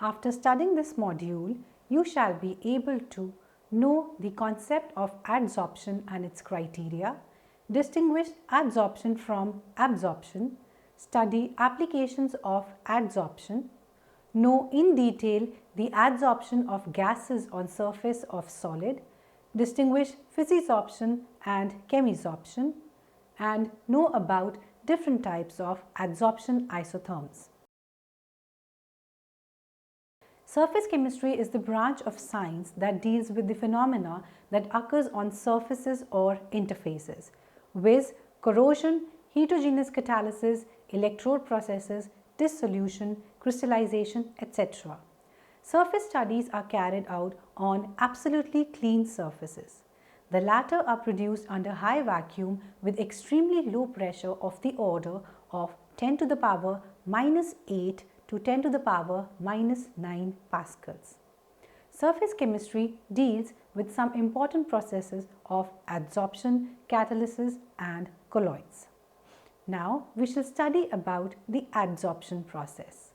After studying this module, you shall be able to know the concept of adsorption and its criteria, distinguish adsorption from absorption, study applications of adsorption, know in detail the adsorption of gases on surface of solid, distinguish physisorption and chemisorption, and know about different types of adsorption isotherms. Surface chemistry is the branch of science that deals with the phenomena that occurs on surfaces or interfaces, viz. Corrosion, heterogeneous catalysis, electrode processes, dissolution, crystallization, etc. Surface studies are carried out on absolutely clean surfaces. The latter are produced under high vacuum with extremely low pressure of the order of 10 to the power minus 8 to 10 to the power minus 9 pascals. Surface chemistry deals with some important processes of adsorption, catalysis and colloids. Now we shall study about the adsorption process.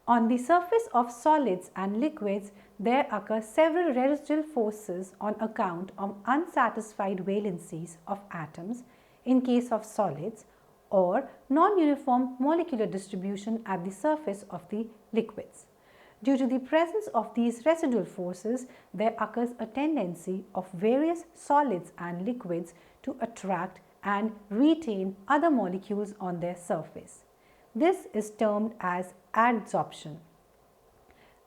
On the surface of solids and liquids, there occur several residual forces on account of unsatisfied valencies of atoms in case of solids or non-uniform molecular distribution at the surface of the liquids. Due to the presence of these residual forces, there occurs a tendency of various solids and liquids to attract and retain other molecules on their surface. This is termed as adsorption.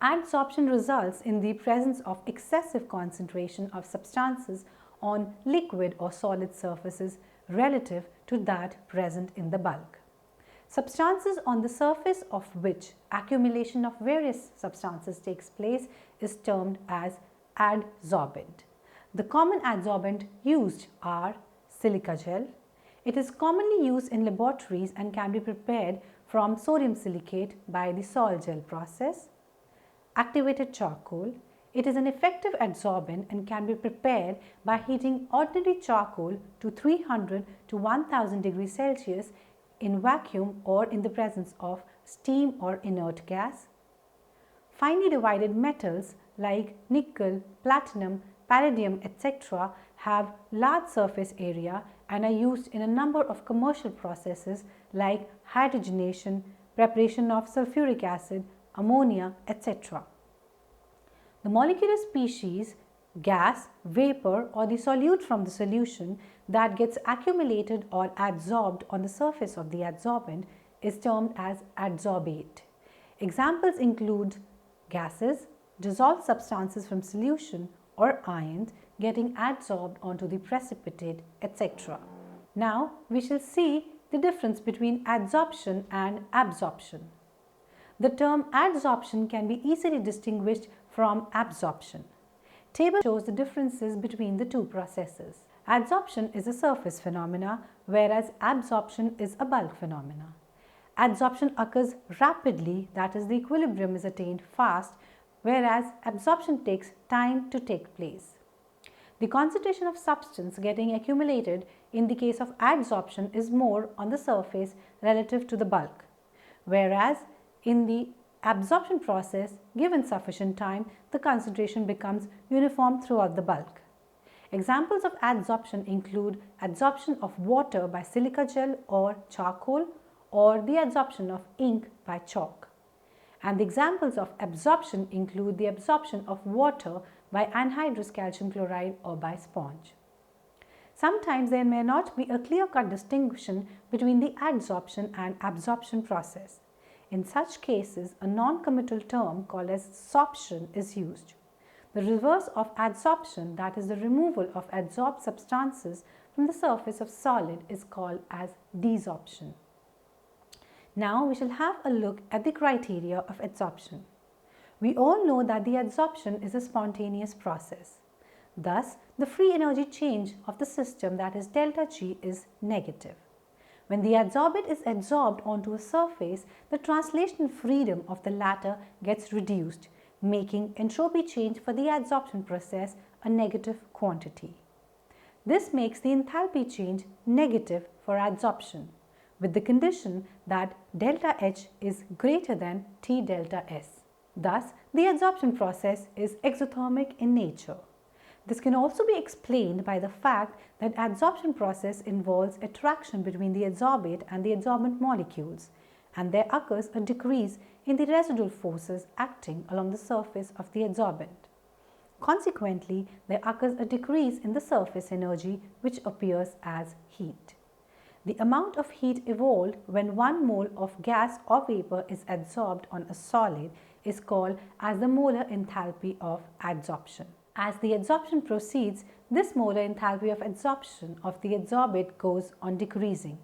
Adsorption results in the presence of excessive concentration of substances on liquid or solid surfaces relative to that present in the bulk. Substances on the surface of which accumulation of various substances takes place is termed as adsorbent. The common adsorbent used are silica gel. It is commonly used in laboratories and can be prepared from sodium silicate by the sol gel process. Activated charcoal. It is an effective adsorbent and can be prepared by heating ordinary charcoal to 300 to 1000 degrees Celsius in vacuum or in the presence of steam or inert gas. Finely divided metals like nickel, platinum, palladium, etc. have large surface area and are used in a number of commercial processes like hydrogenation, preparation of sulfuric acid, ammonia, etc. The molecular species, gas, vapor or the solute from the solution that gets accumulated or adsorbed on the surface of the adsorbent is termed as adsorbate. Examples include gases, dissolved substances from solution or ions getting adsorbed onto the precipitate, etc. Now we shall see the difference between adsorption and absorption. The term adsorption can be easily distinguished from absorption. Table shows the differences between the two processes. Adsorption is a surface phenomena, whereas absorption is a bulk phenomena. Adsorption occurs rapidly, that is, the equilibrium is attained fast, whereas absorption takes time to take place. The concentration of substance getting accumulated in the case of adsorption is more on the surface relative to the bulk, whereas in the absorption process, given sufficient time, the concentration becomes uniform throughout the bulk. Examples of adsorption include adsorption of water by silica gel or charcoal, or the adsorption of ink by chalk. And the examples of absorption include the absorption of water by anhydrous calcium chloride or by sponge. Sometimes there may not be a clear-cut distinction between the adsorption and absorption process. In such cases, a non-committal term called as sorption is used. The reverse of adsorption, that is the removal of adsorbed substances from the surface of solid, is called as desorption. Now we shall have a look at the criteria of adsorption. We all know that the adsorption is a spontaneous process. Thus, the free energy change of the system, that is delta G, is negative. When the adsorbate is adsorbed onto a surface, the translational freedom of the latter gets reduced, making entropy change for the adsorption process a negative quantity. This makes the enthalpy change negative for adsorption, with the condition that delta H is greater than T delta S. Thus, the adsorption process is exothermic in nature. This can also be explained by the fact that adsorption process involves attraction between the adsorbate and the adsorbent molecules, and there occurs a decrease in the residual forces acting along the surface of the adsorbent. Consequently, there occurs a decrease in the surface energy which appears as heat. The amount of heat evolved when 1 mole of gas or vapor is adsorbed on a solid is called as the molar enthalpy of adsorption. As the adsorption proceeds, this molar enthalpy of adsorption of the adsorbate goes on decreasing,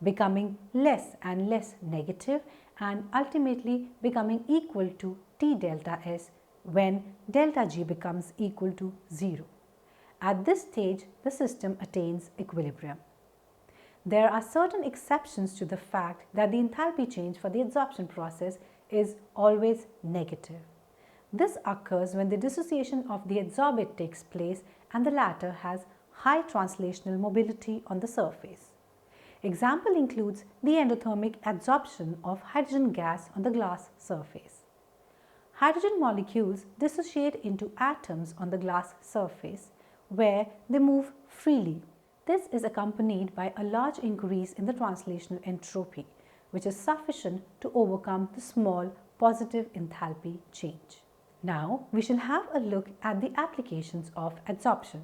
becoming less and less negative and ultimately becoming equal to T delta S when delta G becomes equal to 0. At this stage, the system attains equilibrium. There are certain exceptions to the fact that the enthalpy change for the adsorption process is always negative. This occurs when the dissociation of the adsorbate takes place and the latter has high translational mobility on the surface. Example includes the endothermic adsorption of hydrogen gas on the glass surface. Hydrogen molecules dissociate into atoms on the glass surface where they move freely. This is accompanied by a large increase in the translational entropy, which is sufficient to overcome the small positive enthalpy change. Now, we shall have a look at the applications of adsorption.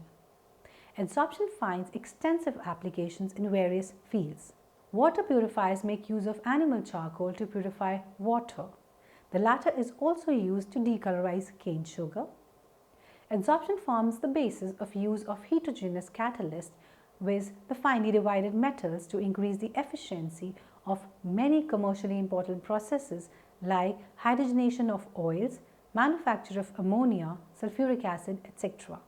Adsorption finds extensive applications in various fields. Water purifiers make use of animal charcoal to purify water. The latter is also used to decolorize cane sugar. Adsorption forms the basis of use of heterogeneous catalysts with the finely divided metals to increase the efficiency of many commercially important processes like hydrogenation of oils, manufacture of ammonia, sulfuric acid, etc.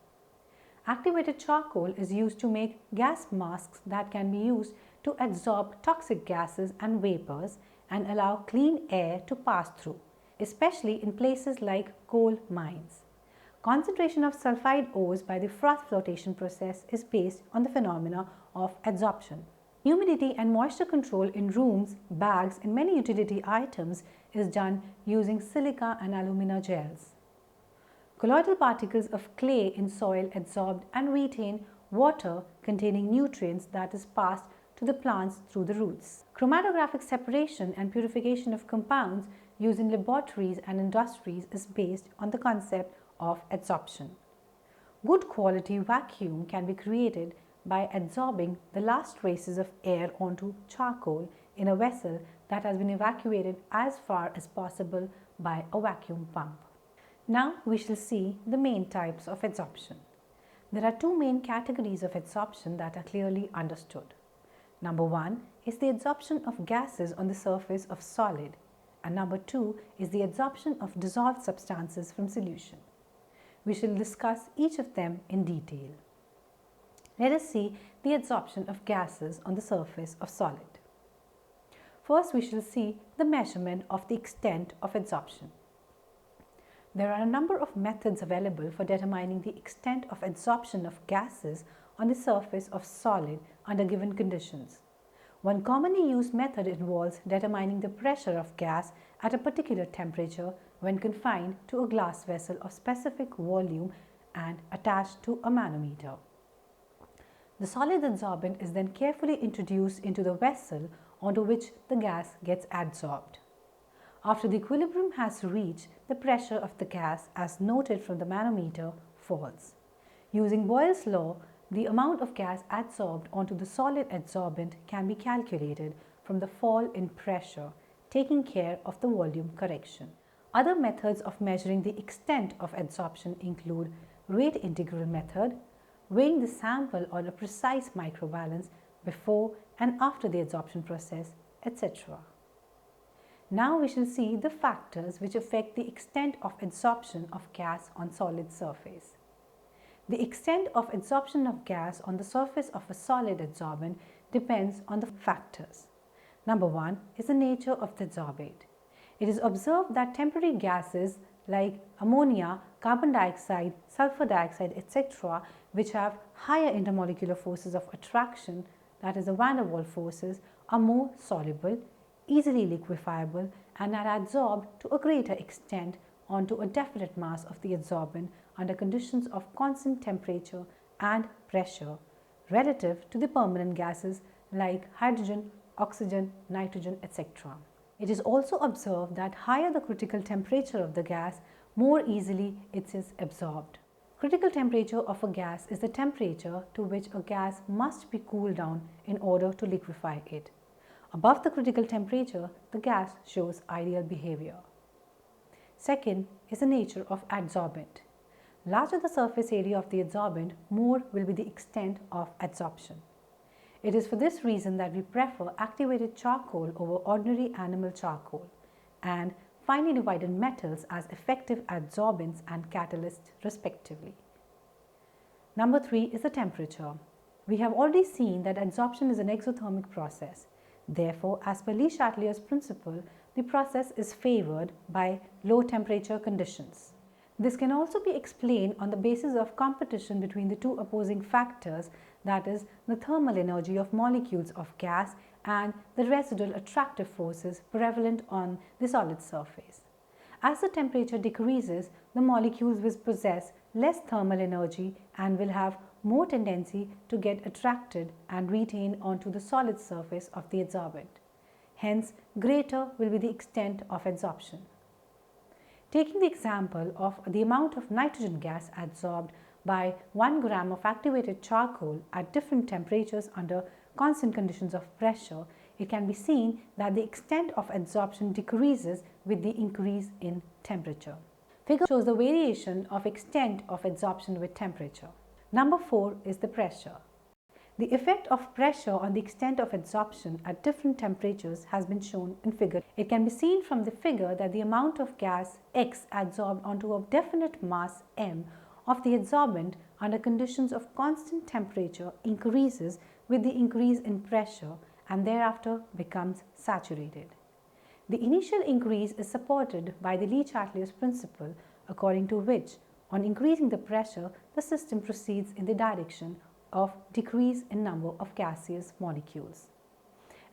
Activated charcoal is used to make gas masks that can be used to adsorb toxic gases and vapors and allow clean air to pass through, especially in places like coal mines. Concentration of sulfide ores by the froth flotation process is based on the phenomena of adsorption. Humidity and moisture control in rooms, bags, and many utility items is done using silica and alumina gels. Colloidal particles of clay in soil adsorb and retain water containing nutrients that is passed to the plants through the roots. Chromatographic separation and purification of compounds used in laboratories and industries is based on the concept of adsorption. Good quality vacuum can be created by adsorbing the last traces of air onto charcoal in a vessel that has been evacuated as far as possible by a vacuum pump. Now we shall see the main types of adsorption. There are two main categories of adsorption that are clearly understood. Number one is the adsorption of gases on the surface of solid, and number two is the adsorption of dissolved substances from solution. We shall discuss each of them in detail. Let us see the adsorption of gases on the surface of solid. First, we shall see the measurement of the extent of adsorption. There are a number of methods available for determining the extent of adsorption of gases on the surface of solid under given conditions. One commonly used method involves determining the pressure of gas at a particular temperature when confined to a glass vessel of specific volume and attached to a manometer. The solid adsorbent is then carefully introduced into the vessel onto which the gas gets adsorbed. After the equilibrium has reached, the pressure of the gas, as noted from the manometer, falls. Using Boyle's law, the amount of gas adsorbed onto the solid adsorbent can be calculated from the fall in pressure, taking care of the volume correction. Other methods of measuring the extent of adsorption include rate integral method, weighing the sample on a precise microbalance before and after the adsorption process, etc. Now we shall see the factors which affect the extent of adsorption of gas on solid surface. The extent of adsorption of gas on the surface of a solid adsorbent depends on the factors. Number one is the nature of the adsorbate. It is observed that temporary gases like ammonia, carbon dioxide, sulfur dioxide, etc., which have higher intermolecular forces of attraction, that is the van der Waals forces, are more soluble, easily liquefiable, and are adsorbed to a greater extent onto a definite mass of the adsorbent under conditions of constant temperature and pressure relative to the permanent gases like hydrogen, oxygen, nitrogen, etc. It is also observed that higher the critical temperature of the gas, more easily it is absorbed. Critical temperature of a gas is the temperature to which a gas must be cooled down in order to liquefy it. Above the critical temperature, the gas shows ideal behavior. Second is the nature of adsorbent. Larger the surface area of the adsorbent, more will be the extent of adsorption. It is for this reason that we prefer activated charcoal over ordinary animal charcoal and finely divided metals as effective adsorbents and catalysts respectively. Number 3 is the temperature. We have already seen that adsorption is an exothermic process. Therefore, as per Le Chatelier's principle, the process is favored by low temperature conditions. This can also be explained on the basis of competition between the two opposing factors, that is, the thermal energy of molecules of gas and the residual attractive forces prevalent on the solid surface. As the temperature decreases, the molecules will possess less thermal energy and will have more tendency to get attracted and retained onto the solid surface of the adsorbent. Hence, greater will be the extent of adsorption. Taking the example of the amount of nitrogen gas adsorbed by 1 gram of activated charcoal at different temperatures under constant conditions of pressure, it can be seen that the extent of adsorption decreases with the increase in temperature. Figure shows the variation of extent of adsorption with temperature. Number 4 is the pressure. The effect of pressure on the extent of adsorption at different temperatures has been shown in figure. It can be seen from the figure that the amount of gas X adsorbed onto a definite mass m of the adsorbent under conditions of constant temperature increases with the increase in pressure and thereafter becomes saturated. The initial increase is supported by the Le Chatelier's principle, according to which, on increasing the pressure, the system proceeds in the direction of decrease in number of gaseous molecules.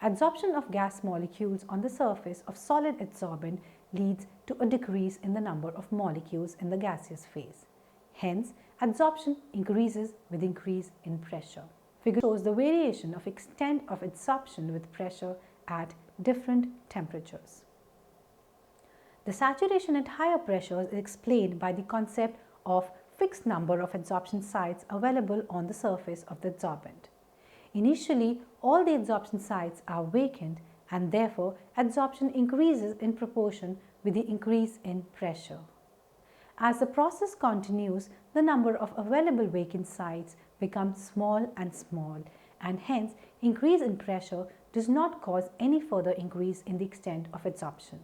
Adsorption of gas molecules on the surface of solid adsorbent leads to a decrease in the number of molecules in the gaseous phase. Hence, adsorption increases with increase in pressure. Figure shows the variation of extent of adsorption with pressure at different temperatures. The saturation at higher pressures is explained by the concept of fixed number of adsorption sites available on the surface of the adsorbent. Initially, all the adsorption sites are vacant and therefore adsorption increases in proportion with the increase in pressure. As the process continues, the number of available vacant sites becomes small and hence increase in pressure does not cause any further increase in the extent of adsorption.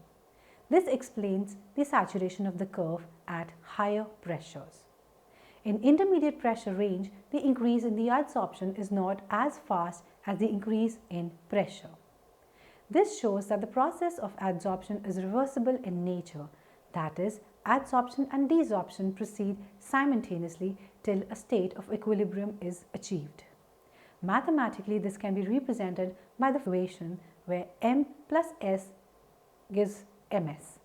This explains the saturation of the curve at higher pressures. In intermediate pressure range, the increase in the adsorption is not as fast as the increase in pressure. This shows that the process of adsorption is reversible in nature, that is, adsorption and desorption proceed simultaneously till a state of equilibrium is achieved. Mathematically, this can be represented by the equation where m plus s gives ms,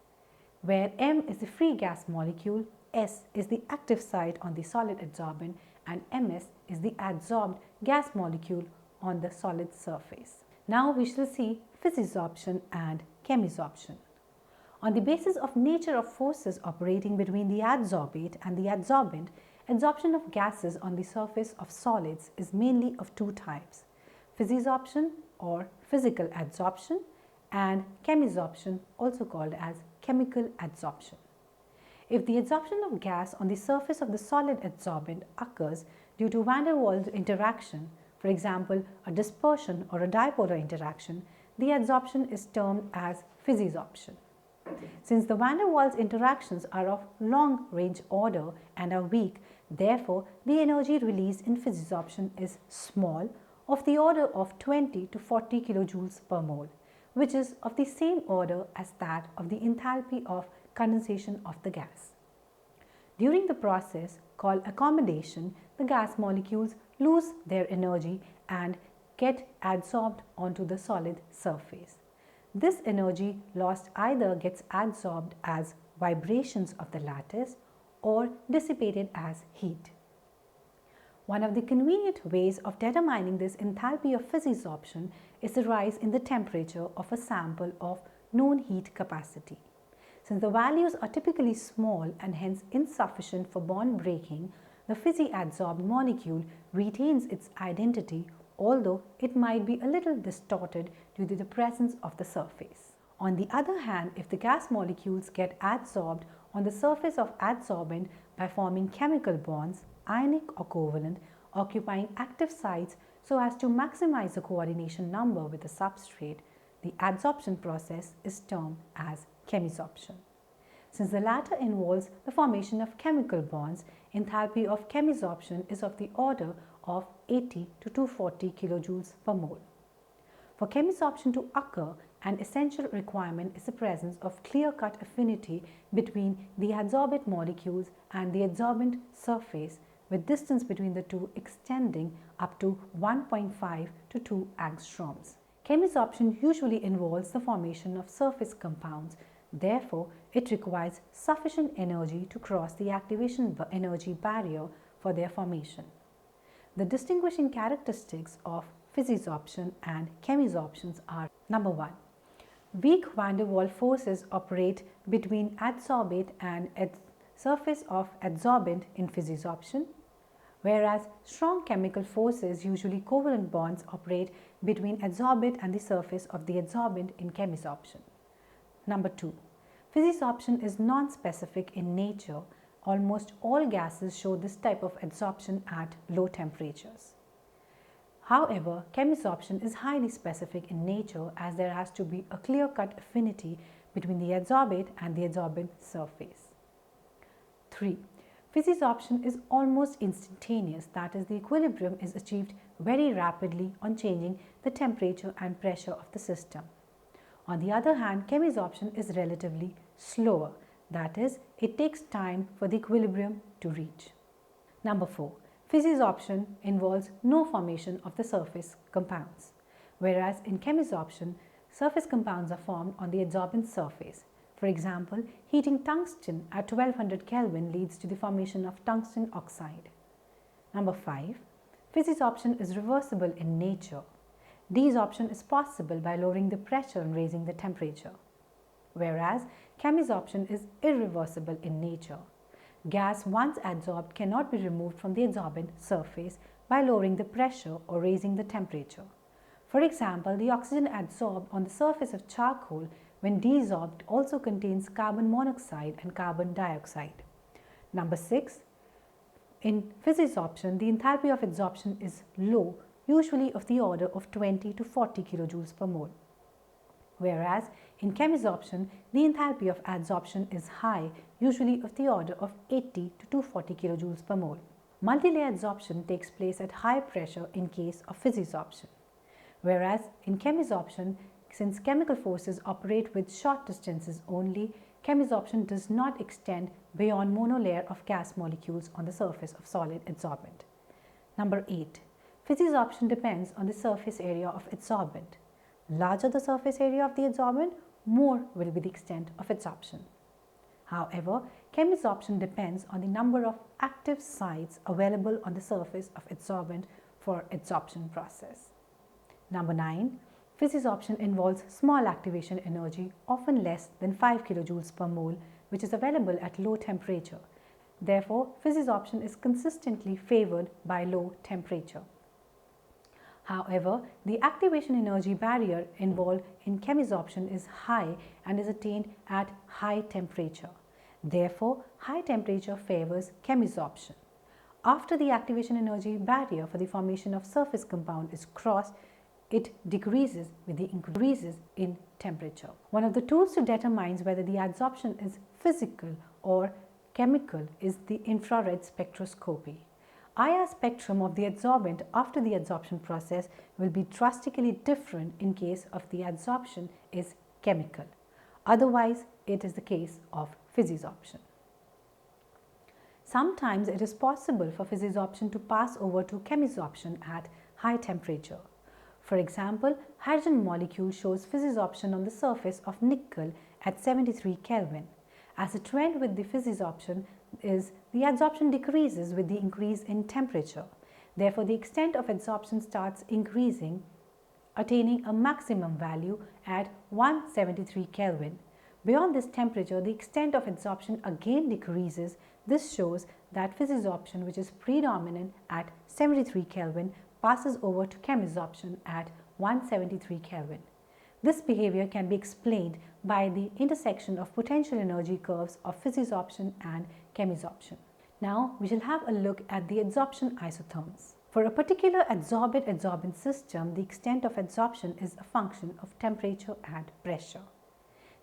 where m is the free gas molecule, S is the active site on the solid adsorbent and Ms is the adsorbed gas molecule on the solid surface. Now we shall see physisorption and chemisorption. On the basis of nature of forces operating between the adsorbate and the adsorbent, adsorption of gases on the surface of solids is mainly of two types: physisorption or physical adsorption and chemisorption, also called as chemical adsorption. If the adsorption of gas on the surface of the solid adsorbent occurs due to van der Waals interaction, for example, a dispersion or a dipolar interaction, the adsorption is termed as physisorption. Since the van der Waals interactions are of long range order and are weak, therefore the energy released in physisorption is small, of the order of 20 to 40 kilojoules per mole, which is of the same order as that of the enthalpy of condensation of the gas. During the process called accommodation, the gas molecules lose their energy and get adsorbed onto the solid surface. This energy lost either gets adsorbed as vibrations of the lattice, or dissipated as heat. One of the convenient ways of determining this enthalpy of physisorption is the rise in the temperature of a sample of known heat capacity. Since the values are typically small and hence insufficient for bond breaking, the physi-adsorbed molecule retains its identity, although it might be a little distorted due to the presence of the surface. On the other hand, if the gas molecules get adsorbed on the surface of adsorbent by forming chemical bonds, ionic or covalent, occupying active sites so as to maximize the coordination number with the substrate, the adsorption process is termed as chemisorption. Since the latter involves the formation of chemical bonds, enthalpy of chemisorption is of the order of 80 to 240 kilojoules per mole. For chemisorption to occur, an essential requirement is the presence of clear-cut affinity between the adsorbate molecules and the adsorbent surface, with distance between the two extending up to 1.5 to 2 angstroms. Chemisorption usually involves the formation of surface compounds. Therefore, it requires sufficient energy to cross the activation energy barrier for their formation. The distinguishing characteristics of physisorption and chemisorptions are: number 1. Weak van der Waals forces operate between adsorbate and surface of adsorbent in physisorption, whereas strong chemical forces, usually covalent bonds, operate between adsorbate and the surface of the adsorbent in chemisorption. Number 2. Physisorption is non-specific in nature. Almost all gases show this type of adsorption at low temperatures. However, chemisorption is highly specific in nature, as there has to be a clear-cut affinity between the adsorbate and the adsorbent surface. 3. Physisorption is almost instantaneous, that is, the equilibrium is achieved very rapidly on changing the temperature and pressure of the system. On the other hand, chemisorption is relatively slower, that is, it takes time for the equilibrium to reach. Number 4. Physisorption involves no formation of the surface compounds, whereas in chemisorption, surface compounds are formed on the adsorbent surface. For example, heating tungsten at 1200 Kelvin leads to the formation of tungsten oxide. Number 5. Physisorption is reversible in nature. Desorption is possible by lowering the pressure and raising the temperature, whereas chemisorption is irreversible in nature. Gas once adsorbed cannot be removed from the adsorbent surface by lowering the pressure or raising the temperature. For example, the oxygen adsorbed on the surface of charcoal when desorbed also contains carbon monoxide and carbon dioxide. Number 6. In physisorption, the enthalpy of adsorption is low, usually of the order of 20 to 40 kilojoules per mole, whereas in chemisorption, the enthalpy of adsorption is high, usually of the order of 80 to 240 kilojoules per mole. Multilayer adsorption takes place at high pressure in case of physisorption, whereas in chemisorption, since chemical forces operate with short distances only, chemisorption does not extend beyond monolayer of gas molecules on the surface of solid adsorbent. Number 8. Physisorption depends on the surface area of adsorbent. Larger the surface area of the adsorbent, more will be the extent of adsorption. However, chemisorption depends on the number of active sites available on the surface of adsorbent for adsorption process. Number 9. Physisorption involves small activation energy, often less than 5 kilojoules per mole, which is available at low temperature. Therefore, physisorption is consistently favored by low temperature. However, the activation energy barrier involved in chemisorption is high and is attained at high temperature. Therefore, high temperature favors chemisorption. After the activation energy barrier for the formation of surface compound is crossed, it decreases with the increases in temperature. One of the tools to determine whether the adsorption is physical or chemical is the infrared spectroscopy. IR spectrum of the adsorbent after the adsorption process will be drastically different in case of the adsorption is chemical. Otherwise, it is the case of physisorption. Sometimes it is possible for physisorption to pass over to chemisorption at high temperature. For example, hydrogen molecule shows physisorption on the surface of nickel at 73 Kelvin. As a trend with the physisorption is the adsorption decreases with the increase in temperature. Therefore, the extent of adsorption starts increasing, attaining a maximum value at 173 Kelvin. Beyond this temperature, the extent of adsorption again decreases. This shows that physisorption, which is predominant at 73 Kelvin, passes over to chemisorption at 173 Kelvin. This behavior can be explained by the intersection of potential energy curves of physisorption and chemisorption. Now we shall have a look at the adsorption isotherms. For a particular adsorbate-adsorbent system, the extent of adsorption is a function of temperature and pressure.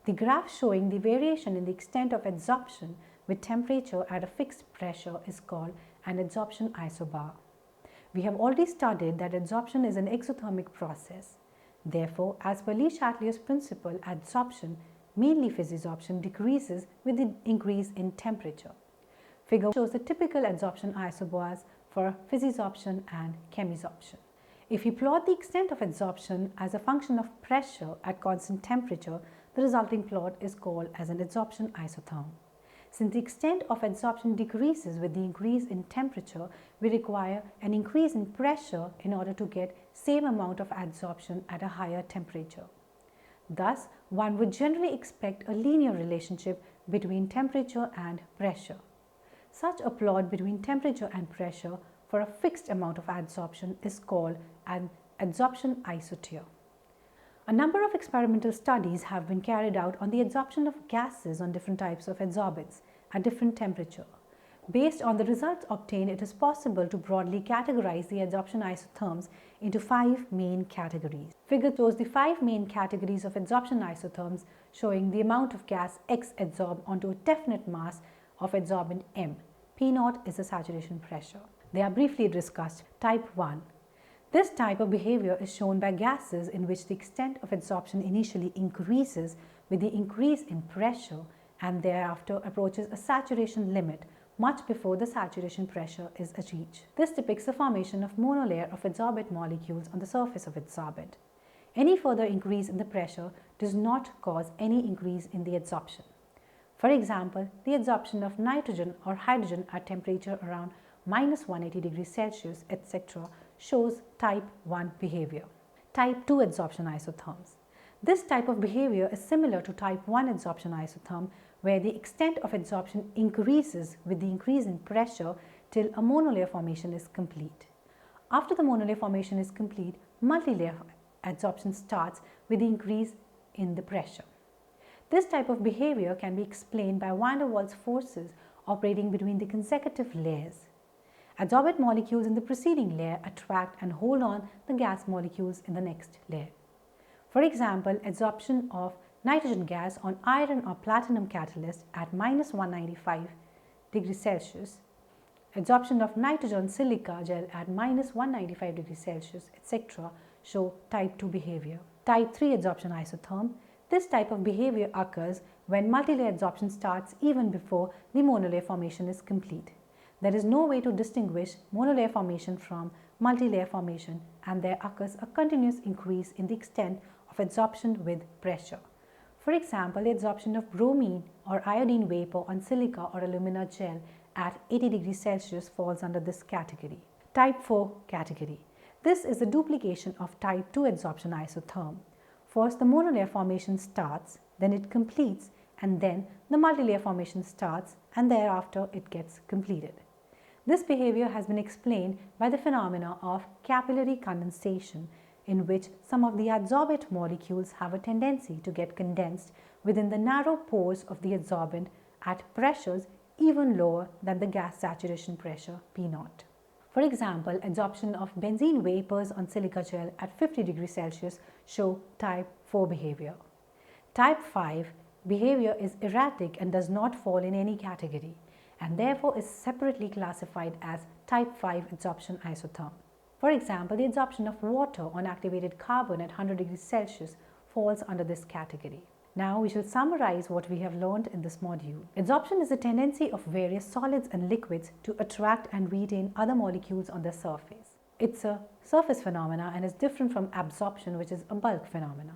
The graph showing the variation in the extent of adsorption with temperature at a fixed pressure is called an adsorption isobar. We have already studied that adsorption is an exothermic process. Therefore, as per Le Chatelier's principle, adsorption, mainly physisorption, decreases with the increase in temperature. Figure shows the typical adsorption isobars for physisorption and chemisorption. If we plot the extent of adsorption as a function of pressure at constant temperature, the resulting plot is called as an adsorption isotherm. Since the extent of adsorption decreases with the increase in temperature, we require an increase in pressure in order to get same amount of adsorption at a higher temperature. Thus, one would generally expect a linear relationship between temperature and pressure. Such a plot between temperature and pressure for a fixed amount of adsorption is called an adsorption isotear. A number of experimental studies have been carried out on the adsorption of gases on different types of adsorbents at different temperature. Based on the results obtained, it is possible to broadly categorize the adsorption isotherms into 5 main categories. Figure shows the 5 main categories of adsorption isotherms, showing the amount of gas X adsorbed onto a definite mass of adsorbent M. P0 is the saturation pressure. They are briefly discussed. Type 1. This type of behavior is shown by gases in which the extent of adsorption initially increases with the increase in pressure and thereafter approaches a saturation limit much before the saturation pressure is achieved. This depicts the formation of monolayer of adsorbate molecules on the surface of adsorbent. Any further increase in the pressure does not cause any increase in the adsorption. For example, the adsorption of nitrogen or hydrogen at temperature around -180 degrees Celsius, etc. shows type 1 behavior. Type 2 adsorption isotherms. This type of behavior is similar to type 1 adsorption isotherm, where the extent of adsorption increases with the increase in pressure till a monolayer formation is complete. After the monolayer formation is complete, multilayer adsorption starts with the increase in the pressure. This type of behavior can be explained by van der Waals forces operating between the consecutive layers. Adsorbate molecules in the preceding layer attract and hold on the gas molecules in the next layer. For example, adsorption of nitrogen gas on iron or platinum catalyst at -195 degrees Celsius, adsorption of nitrogen silica gel at -195 degrees Celsius, etc. show type 2 behavior. Type 3 adsorption isotherm. This type of behavior occurs when multilayer adsorption starts even before the monolayer formation is complete. There is no way to distinguish monolayer formation from multilayer formation, and there occurs a continuous increase in the extent of adsorption with pressure. For example, the adsorption of bromine or iodine vapor on silica or alumina gel at 80 degrees Celsius falls under this category. Type 4 category. This is the duplication of type 2 adsorption isotherm. First, the monolayer formation starts, then it completes, and then the multilayer formation starts, and thereafter it gets completed. This behavior has been explained by the phenomena of capillary condensation, in which some of the adsorbate molecules have a tendency to get condensed within the narrow pores of the adsorbent at pressures even lower than the gas saturation pressure P0. For example, adsorption of benzene vapors on silica gel at 50 degrees Celsius show type 4 behavior. Type 5 behavior is erratic and does not fall in any category, and therefore is separately classified as type 5 adsorption isotherm. For example, the adsorption of water on activated carbon at 100 degrees Celsius falls under this category. Now we shall summarize what we have learned in this module. Adsorption is the tendency of various solids and liquids to attract and retain other molecules on their surface. It's a surface phenomena and is different from absorption, which is a bulk phenomena.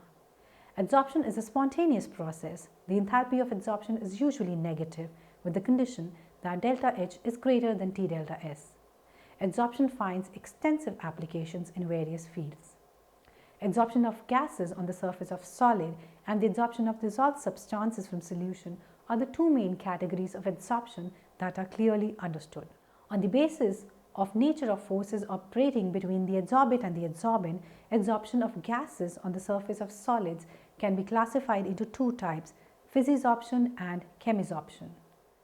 Adsorption is a spontaneous process. The enthalpy of adsorption is usually negative with the condition that delta H is greater than T delta S. Adsorption finds extensive applications in various fields. Adsorption of gases on the surface of solid and the adsorption of dissolved substances from solution are the two main categories of adsorption that are clearly understood. On the basis of nature of forces operating between the adsorbate and the adsorbent, adsorption of gases on the surface of solids can be classified into two types, physisorption and chemisorption.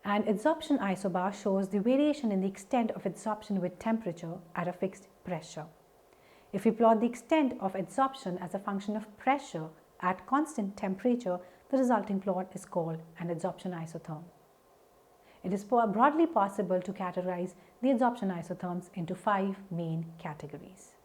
An adsorption isobar shows the variation in the extent of adsorption with temperature at a fixed pressure. If we plot the extent of adsorption as a function of pressure at constant temperature, the resulting plot is called an adsorption isotherm. It is broadly possible to categorize the adsorption isotherms into 5 main categories.